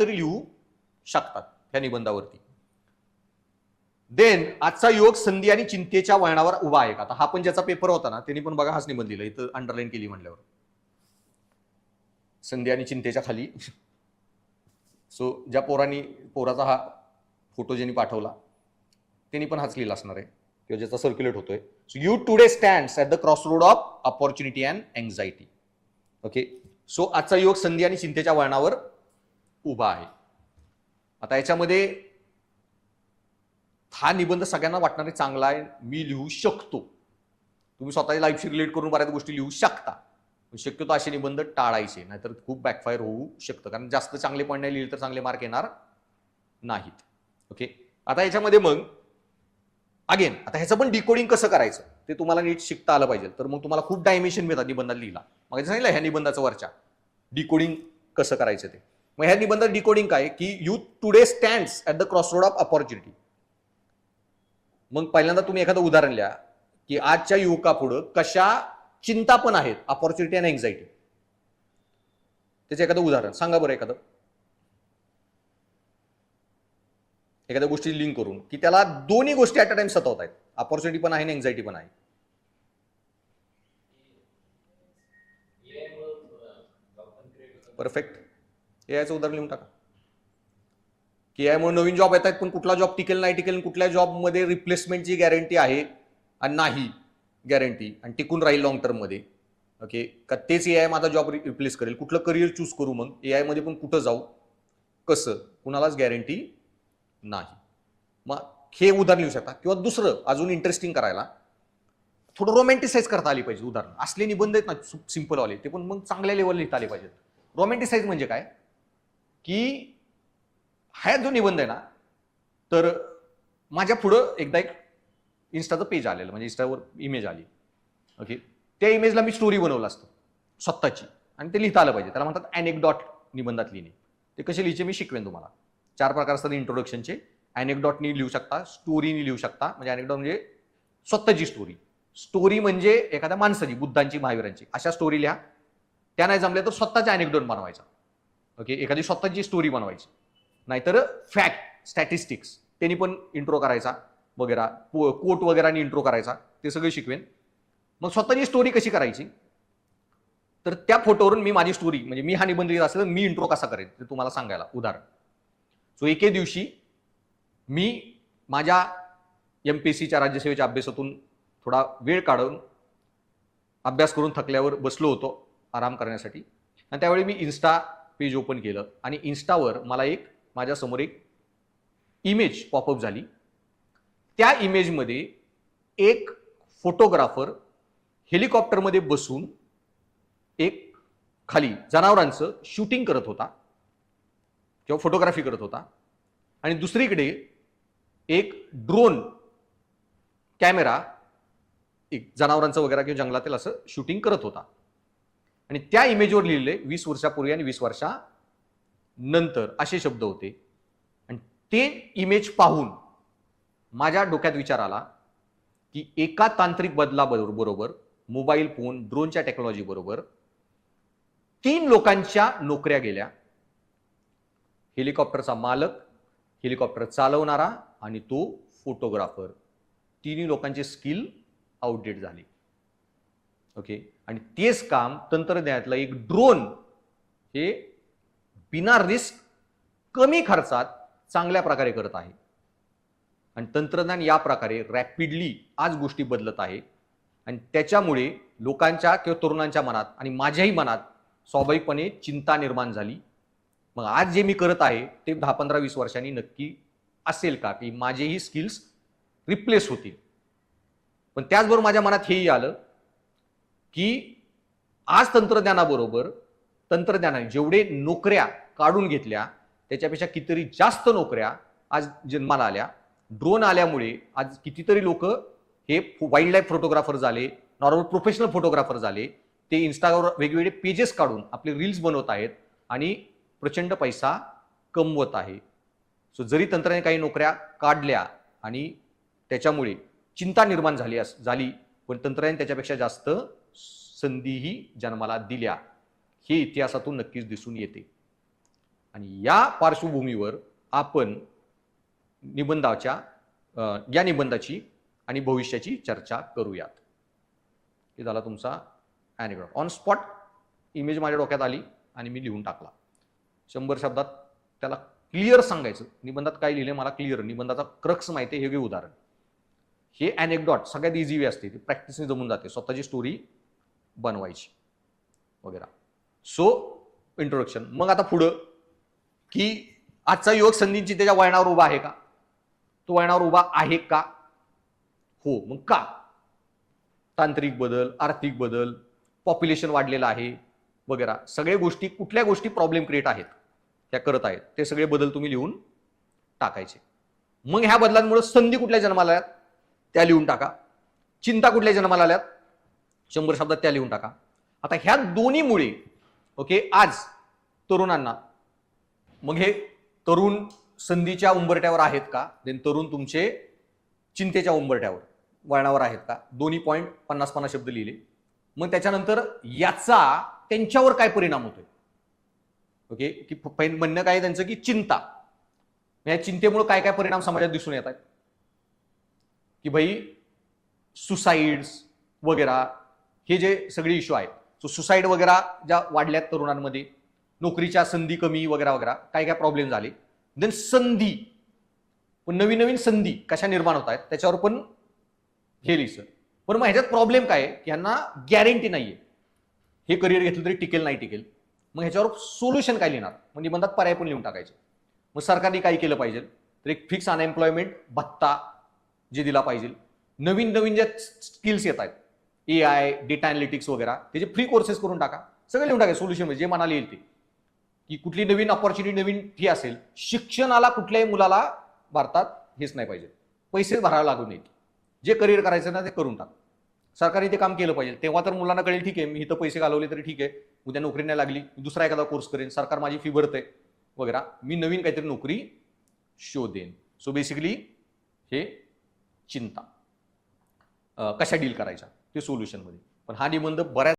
काहीतरी लिहू शकतात ह्या निबंधावरती. देन आजचा युवक संधी आणि चिंतेच्या वळणावर उभा आहे का. आता हा पण ज्याचा पेपर होता ना त्यांनी पण बघा हाच निबंध लिहिला, इथं अंडरलाईन केली म्हणल्यावर संधी आणि चिंतेच्या खाली. सो ज्या पोराचा हा फोटो ज्यांनी पाठवला त्यांनी पण हाच लिहिला असणार आहे किंवा ज्याचा सर्क्युलेट होतोय. So you today stands at the cross road of opportunity and anxiety. Okay, so आजचा युवक संधी आणि चिंतेच्या वळणावर उभा आहे. आता याच्यामध्ये हा निबंध सगळ्यांना वाटणारे चांगला आहे, मी लिहू शकतो. तुम्ही स्वतःच्या लाईफशी रिलेट करून बऱ्याच गोष्टी लिहू शकता. शक्यतो असे निबंध टाळायचे, नाहीतर खूप बॅकफायर होऊ शकतं. कारण जास्त चांगले पॉईंट नाही लिहिले तर चांगले मार्क येणार नाहीत. ओके, आता याच्यामध्ये मग अगेन आता ह्याचं पण डिकोडिंग कसं करायचं ते तुम्हाला नीट शिकता आलं पाहिजे. तर मग तुम्हाला खूप डायमेन्शन मिळतात निबंधात लिहिला. मग सांगितलं ह्या निबंधाचं वरच्या डिकोडिंग कसं करायचं ते. मग ह्या निबंधात डिकोडिंग काय की you today stands at the cross road of opportunity. मग पहिल्यांदा तुम्ही एखादं उदाहरण लिहा की आजच्या युवकापुढं कशा चिंता पण आहेत, अपॉर्च्युनिटी आणि एन्झायटी. त्याचं एखादं उदाहरण सांगा बरं, एखाद्या गोष्टी लिंक करून की त्याला दोन्ही गोष्टी ऍट अ टाइम सतवत आहेत, अपॉर्च्युनिटी पण आहे आणि एन्झायटी पण आहे. परफेक्ट, एआयचं उदाहरण लिहून टाका की एआयमुळे नवीन जॉब येत आहेत पण कुठला जॉब टिकेल नाही टिकेल, कुठल्या जॉबमध्ये रिप्लेसमेंटची गॅरंटी आहे आणि नाही गॅरंटी आणि टिकून राहील लॉंग टर्म मध्ये. ओके, का तेच एआय माझा जॉब रिप्लेस करेल, कुठलं करिअर चूज करू, मग एआय मध्ये पण कुठं जाऊ, कसं, कुणालाच गॅरंटी नाही. मग हे उदाहरण लिहू शकता. किंवा दुसरं अजून इंटरेस्टिंग करायला थोडं रोमॅन्टिसाइज करता आली पाहिजे. उदाहरण असले निबंध आहेत ना सिंपल वाले ते पण मग चांगल्या लेवल लिहिता आले पाहिजेत. रोमॅन्टिसाइज म्हणजे काय की हा जो निबंध आहे ना, तर माझ्या पुढं एकदा एक इन्स्टाचं पेज आलेलं, म्हणजे इन्स्टावर इमेज आली. ओके, त्या इमेजला मी स्टोरी बनवलं असतं स्वतःची आणि ते लिहिता आलं पाहिजे. त्याला म्हणतात अनेक्डॉट निबंधात लिहिणे. ते कसे लिहायचे मी शिकवेन तुम्हाला. 4 प्रकार असतात इंट्रोडक्शनचे. अनेक्डॉटनी लिहू शकता, स्टोरीनी लिहू शकता. म्हणजे अनेक्डॉट म्हणजे स्वतःची स्टोरी. स्टोरी म्हणजे एखाद्या माणसाची, बुद्धांची, महावीरांची, अशा स्टोरी लिहा. त्या नाही जमल्या तर स्वतःचा अनेक्डॉट बनवायचा. ओके, एखादी स्वतःची स्टोरी बनवायची. नाहीतर फॅक्ट, स्टॅटिस्टिक्स त्यांनी पण इंट्रो करायचा वगैरे, कोट वगैरे इंट्रो करायचा, ते सगळं शिकवेन. मग स्वतःची स्टोरी कशी करायची, तर त्या फोटोवरून मी माझी स्टोरी, म्हणजे मी हा निबंध लिहित असेल तर मी इंट्रो कसा करेन ते तुम्हाला सांगायला उदाहरण. सो एके दिवशी मी माझ्या एमपीएससीच्या राज्यसेवेच्या अभ्यासातून थोडा वेळ काढून अभ्यास करून थकल्यावर बसलो होतो आराम करण्यासाठी. आणि त्यावेळी मी इन्स्टा पेज ओपन केलं आणि इन्स्टावर मला माझ्यासमोर एक इमेज पॉपअप झाली. त्या इमेजमध्ये एक फोटोग्राफर हेलिकॉप्टरमध्ये बसून एक खाली जनावरांचं शूटिंग करत होता किंवा फोटोग्राफी करत होता आणि दुसरीकडे एक ड्रोन कॅमेरा एक जनावरांचं वगैरे किंवा जंगलातील असं शूटिंग करत होता. आणि त्या इमेजवर लिहिलेले 20 वर्षापूर्वी आणि 20 वर्षानंतर असे शब्द होते. आणि ते इमेज पाहून माझ्या डोक्यात विचार आला की एका तांत्रिक बदलाबरोबर मोबाईल फोन, ड्रोनच्या टेक्नॉलॉजी बरोबर 3 लोकांच्या नोकऱ्या गेल्या. हेलिकॉप्टरचा मालक, हेलिकॉप्टर चालवणारा आणि तो फोटोग्राफर. 3 लोकांचे स्किल आउटडेट झाले. ओके, आणि तेच काम तंत्रज्ञानातलं एक ड्रोन हे बिना रिस्क, कमी खर्चात चांगल्या प्रकारे करत आहे. आणि तंत्रज्ञान या प्रकारे रॅपिडली आज गोष्टी बदलत आहे. आणि त्याच्यामुळे लोकांच्या किंवा तरुणांच्या मनात आणि माझ्याही मनात स्वाभाविकपणे चिंता निर्माण झाली. मग आज जे मी करत आहे ते 10, 15, 20 वर्षांनी नक्की असेल का की माझेही स्किल्स रिप्लेस होतील. पण त्याचबरोबर माझ्या मनात हेही आलं की आज तंत्रज्ञानाने जेवढे नोकऱ्या काढून घेतल्या त्याच्यापेक्षा कितीतरी जास्त नोकऱ्या आज जन्माला आल्या. ड्रोन आल्यामुळे आज कितीतरी लोक हे वाईल्ड लाईफ फोटोग्राफर झाले, नॉर्मल प्रोफेशनल फोटोग्राफर झाले. ते इन्स्टावर वेगवेगळे पेजेस काढून आपले रील्स बनवत आहेत आणि प्रचंड पैसा कमवत आहे. सो जरी तंत्रज्ञानाने काही नोकऱ्या काढल्या आणि त्याच्यामुळे चिंता निर्माण झाली पण तंत्रज्ञान त्याच्यापेक्षा जास्त संधीही जन्माला दिल्या. हे इतिहासातून नक्कीच दिसून येते. आणि या पार्श्वभूमीवर आपण या निबंधाची आणि भविष्याची चर्चा करूयात. हे झाला तुमचा अॅनेक्डोट. ऑन स्पॉट इमेज माझ्या डोक्यात आली आणि मी लिहून टाकला. 100 शब्दात त्याला क्लिअर सांगायचं. निबंधात काय लिहिले मला क्लिअर, निबंधाचा क्रक्स माहिती आहे. हे घे उदाहरण. हे अॅनेक्डोट सगळ्यात इझी वे असते, ती प्रॅक्टिसने जमून जाते, स्वतःची स्टोरी बनवायची वगैरे. So introduction. मग आता पुढं की आजचा युवक संधींची त्याच्या वळणावर उभा आहे का? तो वळणावर उभा आहे का? हो. मग का? तांत्रिक बदल, आर्थिक बदल, पॉप्युलेशन वाढलेलं आहे वगैरे सगळे गोष्टी, कुठल्या गोष्टी प्रॉब्लेम क्रिएट आहेत त्या करत आहेत, ते सगळे बदल तुम्ही लिहून टाकायचे. मग ह्या बदलांमुळे संधी कुठल्या जन्माला आल्यात त्या लिहून टाका. चिंता कुठल्या जन्माला आल्यात 100 शब्दात त्या लिहून टाका. आता ह्या दोन्हीमुळे ओके आज तरुणांना, मग हे तरुण संधीच्या उंबरट्यावर आहेत का, देन तरुण तुमचे चिंतेच्या उंबरट्यावर वळणावर आहेत का, दोन्ही पॉईंट 50-50 शब्द लिहिले. मग त्याच्यानंतर याचा त्यांच्यावर काय परिणाम होतोय. ओके, की म्हणणं काय त्यांचं की चिंता, या चिंतेमुळे काय काय परिणाम समाजात दिसून येत आहेत, की भाई सुसाईड्स वगैरे हे जे सगळे इश्यू आहेत. सो सुसाईड वगैरे ज्या वाढल्यात तरुणांमध्ये, नोकरीच्या संधी कमी वगैरे वगैरे काय काय प्रॉब्लेम झाले. देन संधी, पण नवीन नवीन संधी कशा निर्माण होत आहेत त्याच्यावर पण हे लिहिलं. पण मग ह्याच्यात प्रॉब्लेम काय आहे की ह्यांना गॅरंटी नाहीये, हे करिअर घेतलं तरी टिकेल नाही टिकेल. मग ह्याच्यावर सोल्युशन काय लिहिणार, म्हणजे निबंधात पर्याय पण लिहून टाकायचे. मग सरकारने काय केलं पाहिजे, तर एक फिक्स अनएम्प्लॉयमेंट भत्ता जे दिला पाहिजे. नवीन नवीन ज्या स्किल्स येत आहेत, AI, डेटा अनालिटिक्स वगैरे, त्याचे फ्री कोर्सेस करून टाका. सगळं लिहून टाका सोल्युशन मध्ये जे मनाला येईल ते, की कुठली नवीन ऑपॉर्च्युनिटी, नवीन फी असेल. शिक्षणाला कुठल्याही मुलाला भारतात हेच नाही पाहिजे, पैसे भरावे लागू नयेत. जे करिअर करायचं ना ते करून टाक. सरकारने ते काम केलं पाहिजे. तेव्हा तर मुलांना कळेल ठीक आहे, मी इथं पैसे घालवले तरी ठीक आहे, उद्या नोकरी नाही लागली दुसरा एखादा कोर्स करेन, सरकार माझी फी भरते वगैरे, मी नवीन काहीतरी नोकरी शोधेन. सो बेसिकली हे चिंता कशा डील करायच्या ते सोल्युशन मध्ये. पण हा निबंध बऱ्याच